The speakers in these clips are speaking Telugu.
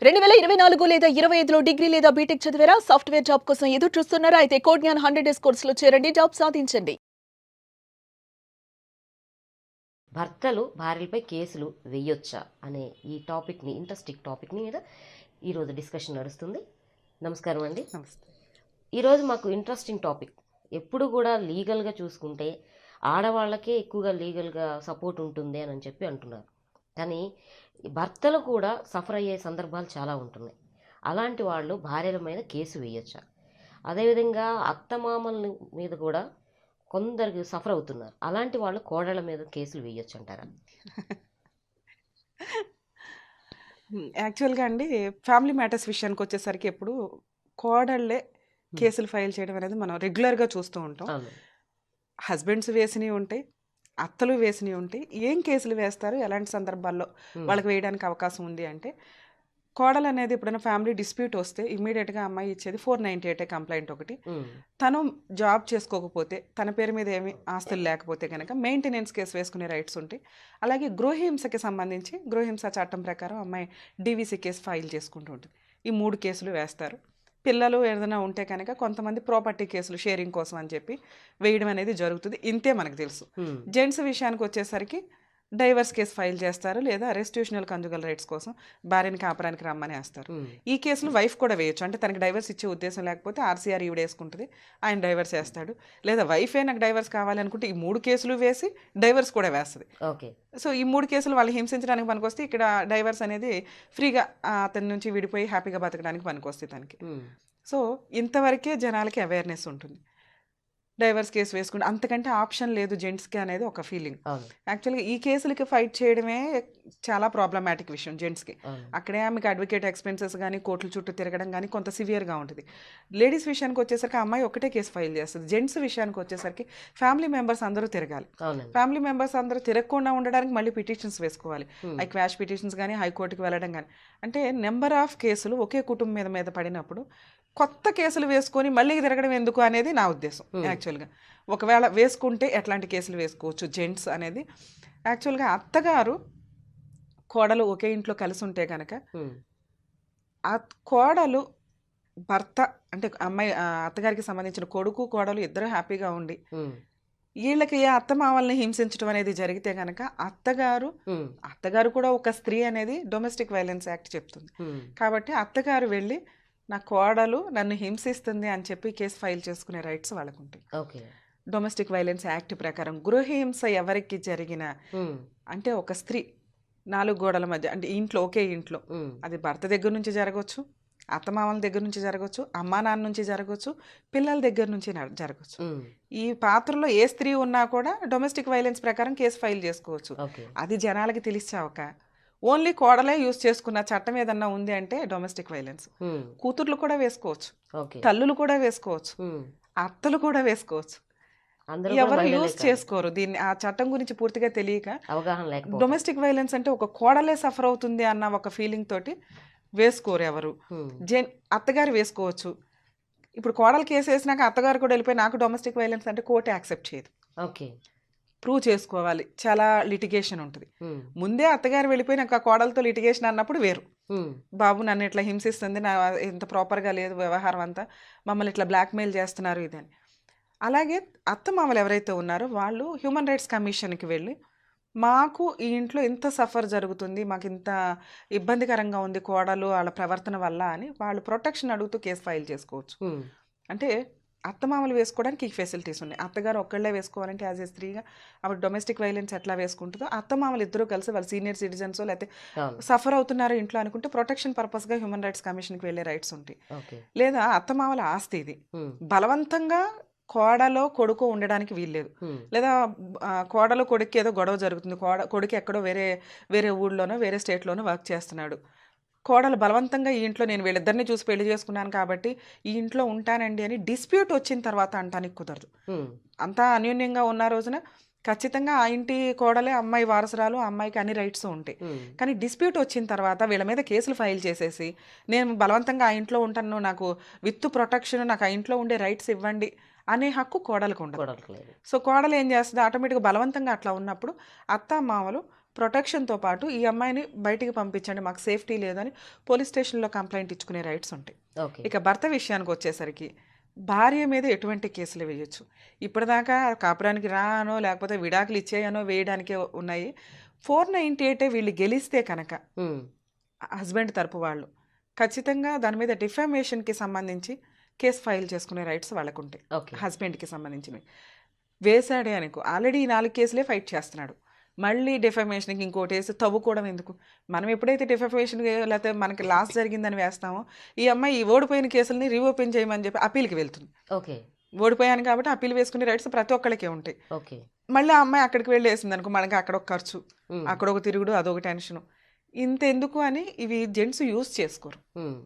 2024 లేదా 25లో డిగ్రీ లేదా బీటెక్ చదివారా? సాఫ్ట్‌వేర్ జాబ్ కోసం ఎదురు చూస్తున్నారా? అయితే కోడ్ జ్ఞాన్ 100 డేస్ కోర్సులో చేరండి. జాబ్ సాధించండి. భర్తలు భార్యలపై కేసులు వేయొచ్చా అనే ఈ టాపిక్ని ఇంట్రెస్టింగ్ టాపిక్ని మీద ఈరోజు డిస్కషన్ నడుస్తుంది. నమస్కారం అండి. నమస్తే. ఈరోజు మాకు ఇంట్రెస్టింగ్ టాపిక్. ఎప్పుడు కూడా లీగల్గా చూసుకుంటే ఆడవాళ్ళకే ఎక్కువగా లీగల్గా సపోర్ట్ ఉంటుంది అని చెప్పి అంటున్నారు. కానీ భర్తలు కూడా సఫర్ అయ్యే సందర్భాలు చాలా ఉంటున్నాయి. అలాంటి వాళ్ళు భార్యల మీద కేసు వేయొచ్చా? అదేవిధంగా అత్తమామల మీద కూడా కొందరికి సఫర్ అవుతున్నారు. అలాంటి వాళ్ళు కోడళ్ళ మీద కేసులు వేయొచ్చు అంటారా? యాక్చువల్‌గా అండి ఫ్యామిలీ మ్యాటర్స్ విషయానికి వచ్చేసరికి ఎప్పుడు కోడళ్ళే కేసులు ఫైల్ చేయడం అనేది మనం రెగ్యులర్‌గా చూస్తూ ఉంటాం. అవును. హస్బెండ్స్ వేసినవి ఉంటాయి, అత్తలు వేసినవి ఉంటాయి. ఏం కేసులు వేస్తారు? ఎలాంటి సందర్భాల్లో వాళ్ళకి వేయడానికి అవకాశం ఉంది అంటే, కోడలు అనేది ఎప్పుడైనా ఫ్యామిలీ డిస్ప్యూట్ వస్తే ఇమ్మీడియట్‌గా అమ్మాయి ఇచ్చేది 498 కంప్లైంట్ ఒకటి. తను జాబ్ చేసుకోకపోతే, తన పేరు మీద ఏమి ఆస్తులు లేకపోతే కనుక మెయింటెనెన్స్ కేసు వేసుకునే రైట్స్ ఉంటాయి. అలాగే గృహహింసకి సంబంధించి గృహహింస చట్టం ప్రకారం అమ్మాయి డీవీసీ కేసు ఫైల్ చేసుకుంటూ ఉంటుంది. ఈ 3 కేసులు వేస్తారు. పిల్లలు ఏదైనా ఉంటే కనుక కొంతమంది ప్రాపర్టీ కేసులు షేరింగ్ కోసం అని చెప్పి వేయడం అనేది జరుగుతుంది. ఇంతే మనకు తెలుసు. జెంట్స్ విషయానికి వచ్చేసరికి డైవర్స్ కేసు ఫైల్ చేస్తారు, లేదా రెస్టిట్యూషనల్ కంజుగల్ రైట్స్ కోసం భార్యని కాపురానికి రమ్మని వేస్తారు. ఈ కేసులు వైఫ్ కూడా వేయొచ్చు. అంటే తనకి డైవర్స్ ఇచ్చే ఉద్దేశం లేకపోతే ఆర్సీఆర్ ఈవిడ వేసుకుంటుంది, ఆయన డైవర్స్ వేస్తాడు. లేదా వైఫే నాకు డైవర్స్ కావాలి అనుకుంటే ఈ 3 కేసులు వేసి డైవర్స్ కూడా వేస్తుంది. ఓకే. సో ఈ 3 కేసులు వాళ్ళు హింసించడానికి పనికొస్తే ఇక్కడ డైవర్స్ అనేది ఫ్రీగా అతని నుంచి విడిపోయి హ్యాపీగా బతకడానికి పనికొస్తుంది తనకి. సో ఇంతవరకే జనాలకి అవేర్నెస్ ఉంటుంది. డైవర్స్ కేసు వేసుకుంటే అంతకంటే ఆప్షన్ లేదు జెంట్స్కి అనేది ఒక ఫీలింగ్. యాక్చువల్గా ఈ కేసులకి ఫైట్ చేయడమే చాలా ప్రాబ్లమాటిక్ విషయం జెంట్స్కి. అక్కడే ఆమెకి అడ్వకేట్ ఎక్స్పెన్సెస్ కానీ కోర్టుల చుట్టూ తిరగడం కానీ కొంత సివియర్గా ఉంటుంది. లేడీస్ విషయానికి వచ్చేసరికి అమ్మాయి ఒకటే కేసు ఫైల్ చేస్తుంది. జెంట్స్ విషయానికి వచ్చేసరికి ఫ్యామిలీ మెంబర్స్ అందరూ తిరగాలి. ఫ్యామిలీ మెంబర్స్ అందరూ తిరగకుండా ఉండడానికి మళ్ళీ పిటిషన్స్ వేసుకోవాలి. అవి క్వాష్ పిటిషన్స్ కానీ హైకోర్టుకి వెళ్ళడం కానీ. అంటే నెంబర్ ఆఫ్ కేసులు ఒకే కుటుంబం మీద పడినప్పుడు కొత్త కేసులు వేసుకొని మళ్ళీ తిరగడం ఎందుకు అనేది నా ఉద్దేశం. యాక్చువల్గా ఒకవేళ వేసుకుంటే ఎట్లాంటి కేసులు వేసుకోవచ్చు జెంట్స్ అనేది. యాక్చువల్గా అత్తగారు కోడలు ఒకే ఇంట్లో కలిసి ఉంటే కనుక ఆ కోడలు భర్త అంటే అమ్మాయి అత్తగారికి సంబంధించిన కొడుకు కోడలు ఇద్దరు హ్యాపీగా ఉండి వీళ్ళకి అత్తమామల్ని హింసించడం అనేది జరిగితే కనుక అత్తగారు కూడా ఒక స్త్రీ అనేది డొమెస్టిక్ వైలెన్స్ యాక్ట్ చెప్తుంది. కాబట్టి అత్తగారు వెళ్ళి నా కోడలు నన్ను హింసిస్తుంది అని చెప్పి కేసు ఫైల్ చేసుకునే రైట్స్ వాళ్ళకు ఉంటాయి. డొమెస్టిక్ వైలెన్స్ యాక్ట్ ప్రకారం గృహహింస ఎవరికి జరిగిన అంటే ఒక స్త్రీ 4 గోడల మధ్య అంటే ఇంట్లో ఒకే ఇంట్లో అది భర్త దగ్గర నుంచి జరగవచ్చు, అత్తమామల దగ్గర నుంచి జరగవచ్చు, అమ్మా నాన్న నుంచి జరగవచ్చు, పిల్లల దగ్గర నుంచి జరగవచ్చు. ఈ పాత్రలో ఏ స్త్రీ ఉన్నా కూడా డొమెస్టిక్ వైలెన్స్ ప్రకారం కేసు ఫైల్ చేసుకోవచ్చు. అది జనాలకి తెలిసాక ఓన్లీ కోడలే యూజ్ చేసుకున్న చట్టం ఏదన్నా ఉంది అంటే డొమెస్టిక్ వైలెన్స్. కూతుర్లు కూడా వేసుకోవచ్చు, తల్లులు కూడా వేసుకోవచ్చు, అత్తలు కూడా వేసుకోవచ్చు. ఎవరు యూజ్ చేసుకోరు దీన్ని. ఆ చట్టం గురించి పూర్తిగా తెలియక డొమెస్టిక్ వైలెన్స్ అంటే ఒక కోడలే సఫర్ అవుతుంది అన్న ఒక ఫీలింగ్ తోటి వేసుకోరు ఎవరు. అత్తగారు వేసుకోవచ్చు. ఇప్పుడు కోడలు కేసు వేసినాక అత్తగారు కూడా వెళ్ళిపోయి నాకు డొమెస్టిక్ వైలెన్స్ అంటే కోర్టు యాక్సెప్ట్ చేయదు. ప్రూవ్ చేసుకోవాలి, చాలా లిటిగేషన్ ఉంటుంది. ముందే అత్తగారు వెళ్ళిపోయి నాకు ఆ కోడలతో లిటిగేషన్ అన్నప్పుడు వేరు. బాబు నన్ను ఇట్లా హింసిస్తుంది, నా ఇంత ప్రాపర్గా లేదు వ్యవహారం అంతా, మమ్మల్ని ఇట్లా బ్లాక్మెయిల్ చేస్తున్నారు ఇదని. అలాగే అత్తమామలు ఎవరైతే ఉన్నారో వాళ్ళు హ్యూమన్ రైట్స్ కమిషన్కి వెళ్ళి మాకు ఈ ఇంట్లో ఇంత సఫర్ జరుగుతుంది, మాకు ఇంత ఇబ్బందికరంగా ఉంది కోడలు వాళ్ళ ప్రవర్తన వల్ల అని వాళ్ళు ప్రొటెక్షన్ అడుగుతూ కేసు ఫైల్ చేసుకోవచ్చు. అంటే అత్తమామలు వేసుకోవడానికి ఈ ఫెసిలిటీస్ ఉన్నాయి. అత్తగారు ఒక్కళ్ళే వేసుకోవాలంటే యాజ్ ఏ స్త్రీగా ఆవిడ డొమెస్టిక్ వైలెన్స్ ఎట్లా వేసుకుంటుందో అత్తమామలు ఇద్దరు కలిసి వాళ్ళు సీనియర్ సిటిజన్స్ లేకపోతే సఫర్ అవుతున్నారు ఇంట్లో అనుకుంటే ప్రొటెక్షన్ పర్పస్గా హ్యూమన్ రైట్స్ కమిషన్కి వెళ్ళే రైట్స్ ఉంటాయి. లేదా అత్తమామల ఆస్తి ఇది బలవంతంగా కోడలో కొడుకు ఉండడానికి వీల్లేదు. లేదా కోడలో కొడుకు ఏదో గొడవ జరుగుతుంది, కొడుకు ఎక్కడో వేరే ఊళ్ళోనో వేరే స్టేట్లోనో వర్క్ చేస్తున్నాడు, కోడలు బలవంతంగా ఈ ఇంట్లో నేను వీళ్ళిద్దరిని చూసి పెళ్లి చేసుకున్నాను కాబట్టి ఈ ఇంట్లో ఉంటానండి అని డిస్ప్యూట్ వచ్చిన తర్వాత అంటానికి కుదరదు. అంతా అన్యోన్యంగా ఉన్న రోజున ఖచ్చితంగా ఆ ఇంటి కోడలే అమ్మాయి వారసురాలు, అమ్మాయికి అన్ని రైట్స్ ఉంటాయి. కానీ డిస్ప్యూట్ వచ్చిన తర్వాత వీళ్ళ మీద కేసులు ఫైల్ చేసేసి నేను బలవంతంగా ఆ ఇంట్లో ఉంటాను, నాకు విత్ ప్రొటెక్షన్, నాకు ఆ ఇంట్లో ఉండే రైట్స్ ఇవ్వండి అనే హక్కు కోడలకు ఉండదు. సో కోడలు ఏం చేస్తుంది, ఆటోమేటిక్గా బలవంతంగా అట్లా ఉన్నప్పుడు అత్త మామలు ప్రొటెక్షన్తో పాటు ఈ అమ్మాయిని బయటికి పంపించండి, మాకు సేఫ్టీ లేదని పోలీస్ స్టేషన్లో కంప్లైంట్ ఇచ్చుకునే రైట్స్ ఉంటాయి. ఓకే. ఇక భర్త విషయానికి వచ్చేసరికి భార్య మీద ఎటువంటి కేసులు వేయొచ్చు. ఇప్పటిదాకా కాపురానికి రానో లేకపోతే విడాకులు ఇచ్చేయనో వేయడానికే ఉన్నాయి. 498 వీళ్ళు గెలిస్తే కనుక ఉమ్, హస్బెండ్ తరపు వాళ్ళు ఖచ్చితంగా దాని మీద డిఫామేషన్కి సంబంధించి కేసు ఫైల్ చేసుకునే రైట్స్ వాళ్ళకు ఉంటాయి. ఓకే. హస్బెండ్కి సంబంధించినవి వేశాడే అనుకో, ఆల్రెడీ ఈ 4 కేసులే ఫైట్ చేస్తున్నాడు, మళ్ళీ డిఫమేషన్కి ఇంకోటి వేసి తవ్వుకోవడం ఎందుకు? మనం ఎప్పుడైతే డిఫమేషన్ లేకపోతే మనకి లాస్ జరిగిందని వేస్తామో, ఈ అమ్మాయి ఈ ఓడిపోయిన కేసుల్ని రీఓపెన్ చేయమని చెప్పి అప్పీల్కి వెళ్తుంది. ఓకే. ఓడిపోయాను కాబట్టి అప్పీల్ వేసుకునే రైట్స్ ప్రతి ఒక్కళ్ళకే ఉంటాయి. ఓకే. మళ్ళీ ఆ అమ్మాయి అక్కడికి వెళ్ళి వేసింది అనుకో, మనకి అక్కడ ఒక ఖర్చు, ఉమ్, అక్కడ ఒక తిరుగుడు, అదొక టెన్షను. ఇంత ఎందుకు అని ఇవి జెంట్స్ యూస్ చేసుకోరు. ఉమ్,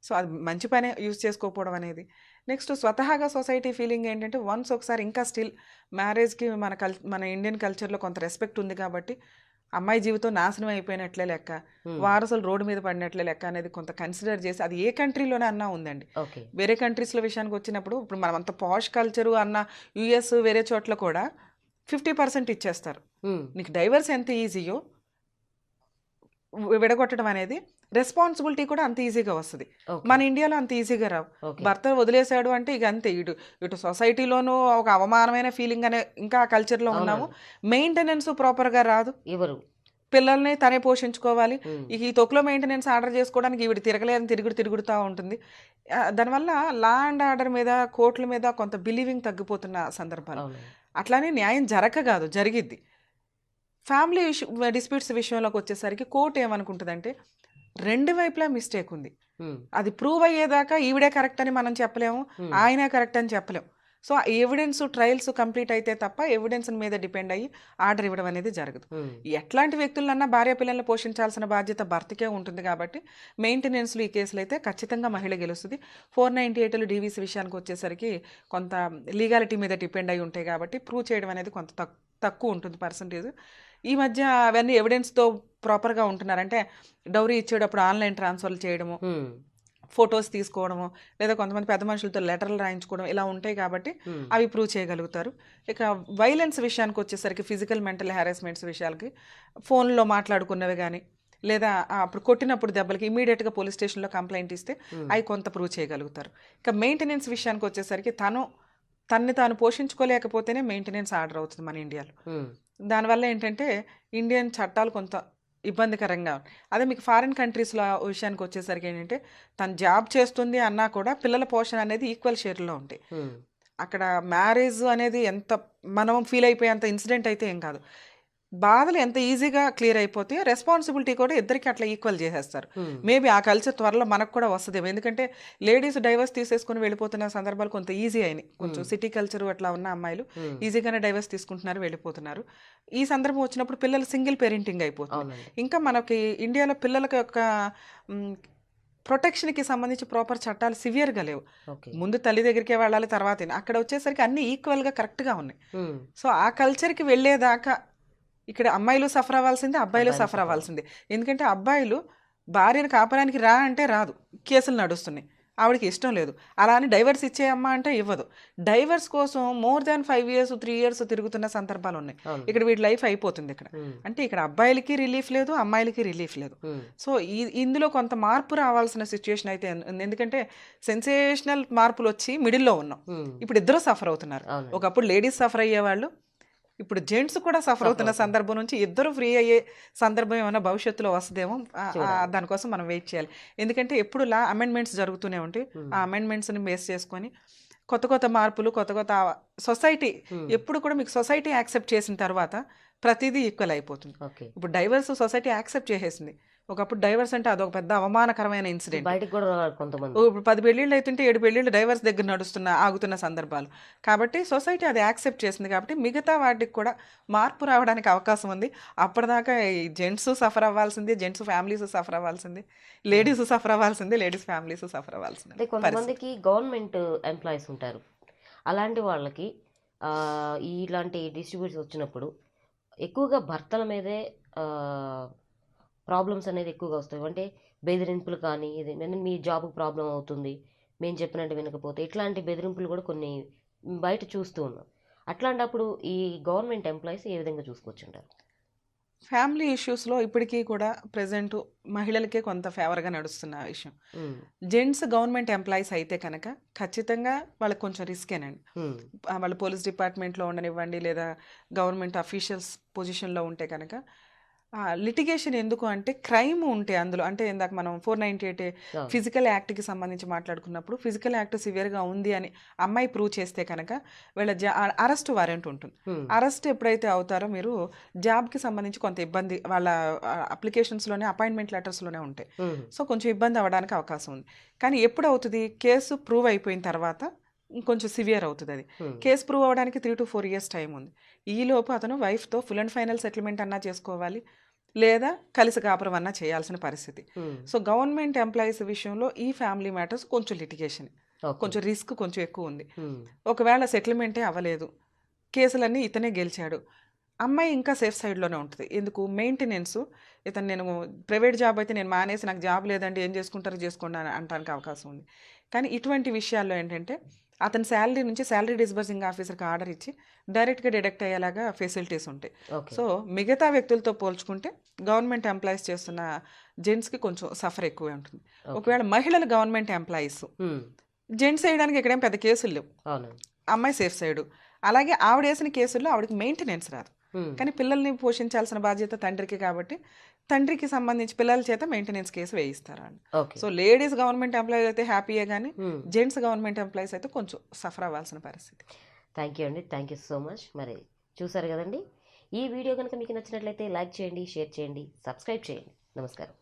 సో అది మంచి పనే యూస్ చేసుకోకపోవడం అనేది. నెక్స్ట్ స్వతహాగా సొసైటీ ఫీలింగ్ ఏంటంటే వన్స్ ఒకసారి ఇంకా స్టిల్ మ్యారేజ్కి మన ఇండియన్ కల్చర్లో కొంత రెస్పెక్ట్ ఉంది కాబట్టి అమ్మాయి జీవితం నాశనం అయిపోయినట్లే లెక్క, ఉమ్, వారసులు రోడ్డు మీద పడినట్లే లెక్క అనేది కొంత కన్సిడర్ చేసి, అది ఏ కంట్రీలోనే అన్నా ఉందండి. ఓకే. వేరే కంట్రీస్లో విషయానికి వచ్చినప్పుడు ఇప్పుడు మనం అంత పాష్ కల్చరు అన్న యుఎస్ వేరే చోట్ల కూడా 50% ఇచ్చేస్తారు. ఉమ్, నీకు డైవర్స్ ఎంత ఈజీయో విడగొట్టడం అనేది రెస్పాన్సిబిలిటీ కూడా అంత ఈజీగా వస్తుంది. ఓకే. మన ఇండియాలో అంత ఈజీగా రావు. ఓకే. భర్త వదిలేశాడు అంటే ఇక అంతే, ఇటు సొసైటీలోనూ ఒక అవమానమైన ఫీలింగ్ అనే ఇంకా ఆ కల్చర్లో ఉన్నాము. మెయింటెనెన్స్ ప్రాపర్గా రాదు, ఎవరు పిల్లల్ని తనే పోషించుకోవాలి. ఉమ్, ఇక ఈ తొక్కులో మెయింటెనెన్స్ ఆర్డర్ చేసుకోవడానికి ఈవిడ తిరగలేదని తిరుగుతూ ఉంటుంది. దానివల్ల లా అండ్ ఆర్డర్ మీద కోర్టుల మీద కొంత బిలీవింగ్ తగ్గిపోతున్న సందర్భాలు. అవును. అట్లానే న్యాయం కాదు జరిగిద్ది. ఫ్యామిలీ డిస్ప్యూట్స్ విషయంలోకి వచ్చేసరికి కోర్టు ఏమనుకుంటుందంటే రెండు వైపులా మిస్టేక్ ఉంది, ఉమ్, అది ప్రూవ్ అయ్యేదాకా ఈవిడే కరెక్ట్ అని మనం చెప్పలేము, ఉమ్, ఆయనే కరెక్ట్ అని చెప్పలేము. సో ఎవిడెన్స్ ట్రయల్స్ కంప్లీట్ అయితే తప్ప ఎవిడెన్స్ మీద డిపెండ్ అయ్యి ఆర్డర్ ఇవ్వడం అనేది జరగదు. ఉమ్, ఎట్లాంటి వ్యక్తులన్నా భార్య పిల్లల్ని పోషించాల్సిన బాధ్యత భర్తకే ఉంటుంది కాబట్టి మెయింటెనెన్స్లు ఈ కేసులు అయితే ఖచ్చితంగా మహిళ గెలుస్తుంది. 498 డీవీసీ విషయానికి వచ్చేసరికి కొంత లీగాలిటీ మీద డిపెండ్ అయి ఉంటాయి కాబట్టి ప్రూవ్ చేయడం అనేది కొంత తక్కువ ఉంటుంది పర్సంటేజ్. ఈ మధ్య అవన్నీ ఎవిడెన్స్తో ప్రాపర్గా ఉంటున్నారంటే డౌరీ ఇచ్చేటప్పుడు ఆన్లైన్ ట్రాన్స్ఫర్లు చేయడము, ఉమ్, ఫొటోస్ తీసుకోవడము, లేదా కొంతమంది పెద్ద మనుషులతో లెటర్లు రాయించుకోవడం ఇలా ఉంటాయి కాబట్టి ఉమ్, అవి ప్రూవ్ చేయగలుగుతారు. ఇక వైలెన్స్ విషయానికి వచ్చేసరికి ఫిజికల్ మెంటల్ హ్యారాస్మెంట్స్ విషయాలకి ఫోన్లో మాట్లాడుకున్నవి కానీ లేదా అప్పుడు కొట్టినప్పుడు దెబ్బలకి ఇమీడియట్గా పోలీస్ స్టేషన్లో కంప్లైంట్ ఇస్తే ఉమ్, అవి కొంత ప్రూవ్ చేయగలుగుతారు. ఇక మెయింటెనెన్స్ విషయానికి వచ్చేసరికి తన్ని తాను పోషించుకోలేకపోతేనే మెయింటెనెన్స్ ఆర్డర్ అవుతుంది మన ఇండియాలో. ఉమ్, దానివల్ల ఏంటంటే ఇండియన్ చట్టాలు కొంత ఇబ్బందికరంగా ఉన్నాయి. అదే మీకు ఫారిన్ కంట్రీస్లో విషయానికి వచ్చేసరికి ఏంటంటే తను జాబ్ చేస్తుంది అన్నా కూడా పిల్లల పోషణ అనేది ఈక్వల్ షేర్లో ఉంటాయి. ఉమ్, అక్కడ మ్యారేజ్ అనేది ఎంత మనం ఫీల్ అయిపోయేంత ఇన్సిడెంట్ అయితే ఏం కాదు. బాధలు ఎంత ఈజీగా క్లియర్ అయిపోతే రెస్పాన్సిబిలిటీ కూడా ఇద్దరికి అట్లా ఈక్వల్ చేసేస్తారు. ఉమ్, మేబీ ఆ కల్చర్ త్వరలో మనకు కూడా వస్తుందేమో, ఎందుకంటే లేడీస్ డైవర్స్ తీసేసుకుని వెళ్ళిపోతున్న సందర్భాలు కొంత ఈజీ అయినాయి. కొంచెం సిటీ కల్చర్ అట్లా ఉన్న అమ్మాయిలు ఉమ్, ఈజీగానే డైవర్స్ తీసుకుంటున్నారు, వెళ్ళిపోతున్నారు. ఈ సందర్భం వచ్చినప్పుడు పిల్లలు సింగిల్ పేరెంటింగ్ అయిపోతుంది. అవునండి. ఇంకా మనకి ఇండియాలో పిల్లలకి యొక్క ప్రొటెక్షన్కి సంబంధించి ప్రాపర్ చట్టాలు సివియర్గా లేవు. ఓకే. ముందు తల్లి దగ్గరికే వెళ్ళాలి, తర్వాత అక్కడ వచ్చేసరికి అన్నీ ఈక్వల్గా కరెక్ట్గా ఉన్నాయి. ఉమ్, సో ఆ కల్చర్కి వెళ్ళేదాకా ఇక్కడ అమ్మాయిలు సఫర్ అవ్వాల్సిందే, అబ్బాయిలు అబ్బాయిలు సఫర్ suffer అవ్వాల్సిందే. ఎందుకంటే అబ్బాయిలు భార్యను కాపరానికి రా అంటే రాదు, కేసులు నడుస్తున్నాయి, ఆవిడకి ఇష్టం లేదు, అలా అని డైవర్స్ ఇచ్చేయమ్మా అంటే ఇవ్వదు. డైవర్స్ కోసం మోర్ దాన్ 5 years 3 years తిరుగుతున్న సందర్భాలు ఉన్నాయి. అవును. ఇక్కడ వీటి లైఫ్ అయిపోతుంది ఇక్కడ. ఉమ్, అంటే ఇక్కడ అబ్బాయిలకి రిలీఫ్ లేదు, అమ్మాయిలకి రిలీఫ్ లేదు. ఉమ్, సో ఇందులో కొంత మార్పు రావాల్సిన సిచ్యుయేషన్ అయితే ఉంది. ఎందుకంటే సెన్సేషనల్ మార్పులు వచ్చి మిడిల్లో ఉన్నాం. ఉమ్, ఇప్పుడు ఇద్దరు సఫర్ అవుతున్నారు. అవును. ఒకప్పుడు లేడీస్ సఫర్ అయ్యేవాళ్ళు, ఇప్పుడు జెంట్స్ కూడా సఫర్ అవుతున్న అవుతున్నారు. సందర్భం నుంచి ఇద్దరు ఫ్రీ అయ్యే సందర్భం ఏమైనా భవిష్యత్తులో వస్తుందేమో. చూడాలి. దానికోసం మనం వెయిట్ చేయాలి. ఎందుకంటే ఎప్పుడు లా అమెండ్మెంట్స్ జరుగుతూనే ఉంటాయి. ఉమ్, ఆ అమెండ్మెంట్స్ని బేస్ చేసుకొని కొత్త మార్పులు, కొత్త సొసైటీ ఉమ్, ఎప్పుడు కూడా మీకు సొసైటీ యాక్సెప్ట్ చేసిన తర్వాత ప్రతిదీ ఈక్వల్ అయిపోతుంది. ఓకే. ఇప్పుడు డైవర్స్ సొసైటీ యాక్సెప్ట్ చేసేసింది. ఒకప్పుడు డైవర్స్ అంటే అదొక పెద్ద అవమానకరమైన ఇన్సిడెంట్. బయటకు కూడా రారు కొంతమంది. ఇప్పుడు 10 పెళ్ళిళ్ళు అవుతుంటే 7 పెళ్ళిళ్ళు డైవర్స్ దగ్గర ఆగుతున్న సందర్భాలు. కాబట్టి సొసైటీ అది యాక్సెప్ట్ చేసింది కాబట్టి మిగతా వాటికి కూడా మార్పు రావడానికి అవకాశం ఉంది. అప్పటిదాకా ఈ జెంట్స్ సఫర్ అవ్వాల్సింది, జెంట్స్ ఫ్యామిలీస్ సఫర్ అవ్వాల్సింది, లేడీస్ సఫర్ అవ్వాల్సింది, లేడీస్ ఫ్యామిలీస్ సఫర్ అవ్వాల్సింది. అంటే కొంతమందికి గవర్నమెంట్ ఎంప్లాయీస్ ఉంటారు, అలాంటి వాళ్ళకి ఇలాంటి డిస్ట్రిబ్యూట్స్ వచ్చినప్పుడు ఎక్కువగా భర్తల మీదే ప్రాబ్లమ్స్ అనేది ఎక్కువగా వస్తాయి. అంటే బెదిరింపులు కానీ, ఇది మీ జాబ్కి ప్రాబ్లం అవుతుంది, మేము చెప్పినట్టు వినకపోతే, ఇట్లాంటి బెదిరింపులు కూడా కొన్ని బయట చూస్తూ ఉన్నాం. అట్లాంటప్పుడు ఈ గవర్నమెంట్ ఎంప్లాయీస్ ఏ విధంగా చూసుకోవచ్చు అంటారు? ఫ్యామిలీ ఇష్యూస్లో ఇప్పటికీ కూడా ప్రజెంట్ మహిళలకే కొంత ఫేవర్గా నడుస్తున్న విషయం. ఉమ్, జెంట్స్ గవర్నమెంట్ ఎంప్లాయీస్ అయితే కనుక ఖచ్చితంగా వాళ్ళకి కొంచెం రిస్కేనండి. ఉమ్, వాళ్ళు పోలీస్ డిపార్ట్మెంట్లో ఉండనివ్వండి, లేదా గవర్నమెంట్ అఫీషియల్స్ పొజిషన్లో ఉంటే కనుక లిటిగేషన్ ఎందుకు అంటే క్రైమ్ ఉంటే అందులో, అంటే ఇందాక మనం 498 అవును. ఫిజికల్ యాక్ట్కి సంబంధించి మాట్లాడుకున్నప్పుడు ఫిజికల్ యాక్ట్ సివియర్గా ఉంది అని అమ్మాయి ప్రూవ్ చేస్తే కనుక వీళ్ళ అరెస్ట్ వారెంట్ ఉంటుంది. ఉమ్, అరెస్ట్ ఎప్పుడైతే అవుతారో మీరు జాబ్కి సంబంధించి కొంత ఇబ్బంది వాళ్ళ అప్లికేషన్స్లోనే అపాయింట్మెంట్ లెటర్స్లోనే ఉంటాయి. ఉమ్, సో కొంచెం ఇబ్బంది అవ్వడానికి అవకాశం ఉంది. కానీ ఎప్పుడు అవుతుంది, కేసు ప్రూవ్ అయిపోయిన తర్వాత ఇంకొంచెం సివియర్ అవుతుంది అది. ఉమ్, కేసు ప్రూవ్ అవ్వడానికి 3 to 4 years టైం ఉంది. ఈలోపు అతను వైఫ్తో ఫుల్ అండ్ ఫైనల్ సెటిల్మెంట్ అన్నా చేసుకోవాలి, లేదా కలిసి కాపురం అన్నా చేయాల్సిన పరిస్థితి. ఉమ్, సో గవర్నమెంట్ ఎంప్లాయీస్ విషయంలో ఈ ఫ్యామిలీ మ్యాటర్స్ కొంచెం లిటిగేషన్, ఓకే. కొంచెం రిస్క్ కొంచెం ఎక్కువ ఉంది. ఉమ్, ఒకవేళ సెటిల్మెంటే అవ్వలేదు, కేసులన్నీ ఇతనే గెలిచాడు, అమ్మాయి ఇంకా సేఫ్ సైడ్లోనే ఉంటుంది. ఎందుకు, మెయింటెనెన్స్. ఇతను నేను ప్రైవేట్ జాబ్ అయితే నేను మానేసి నాకు జాబ్ లేదండి ఏం చేసుకుంటారో చేసుకోండి అని అనడానికి అవకాశం ఉంది. కానీ ఇటువంటి విషయాల్లో ఏంటంటే అతని శాలరీ నుంచి శాలరీ డిస్బర్సింగ్ ఆఫీసర్కి ఆర్డర్ ఇచ్చి డైరెక్ట్గా డిడక్ట్ అయ్యేలాగా ఫెసిలిటీస్ ఉంటాయి. ఓకే. సో మిగతా వ్యక్తులతో పోల్చుకుంటే గవర్నమెంట్ ఎంప్లాయీస్ చేస్తున్న జెంట్స్కి కొంచెం సఫర్ ఎక్కువే ఉంటుంది. ఓకే. ఒకవేళ మహిళలు గవర్నమెంట్ ఎంప్లాయీస్, ఉమ్, జెంట్స్ వేయడానికి ఇక్కడేం పెద్ద కేసులు లేవు, అవును. అమ్మాయి సేఫ్ సైడు. అలాగే ఆవిడ వేసిన కేసుల్లో ఆవిడకి మెయింటెనెన్స్ రాదు, ఉమ్, కానీ పిల్లల్ని పోషించాల్సిన బాధ్యత తండ్రికి కాబట్టి తండ్రికి సంబంధించి పిల్లల చేత మెయింటెనెన్స్ కేసు వేయిస్తారు అని. Okay. So ladies government employees అయితే హ్యాపీయే, కానీ ఉమ్, జెంట్స్ గవర్నమెంట్ ఎంప్లాయీస్ అయితే కొంచెం సఫర్ అవ్వాల్సిన పరిస్థితి. థ్యాంక్ యూ అండి, థ్యాంక్ యూ సో మచ్. మరి చూసారు కదండి, ఈ వీడియో కనుక మీకు నచ్చినట్లయితే లైక్ చేయండి, షేర్ చేయండి, సబ్స్క్రైబ్ చేయండి. నమస్కారం.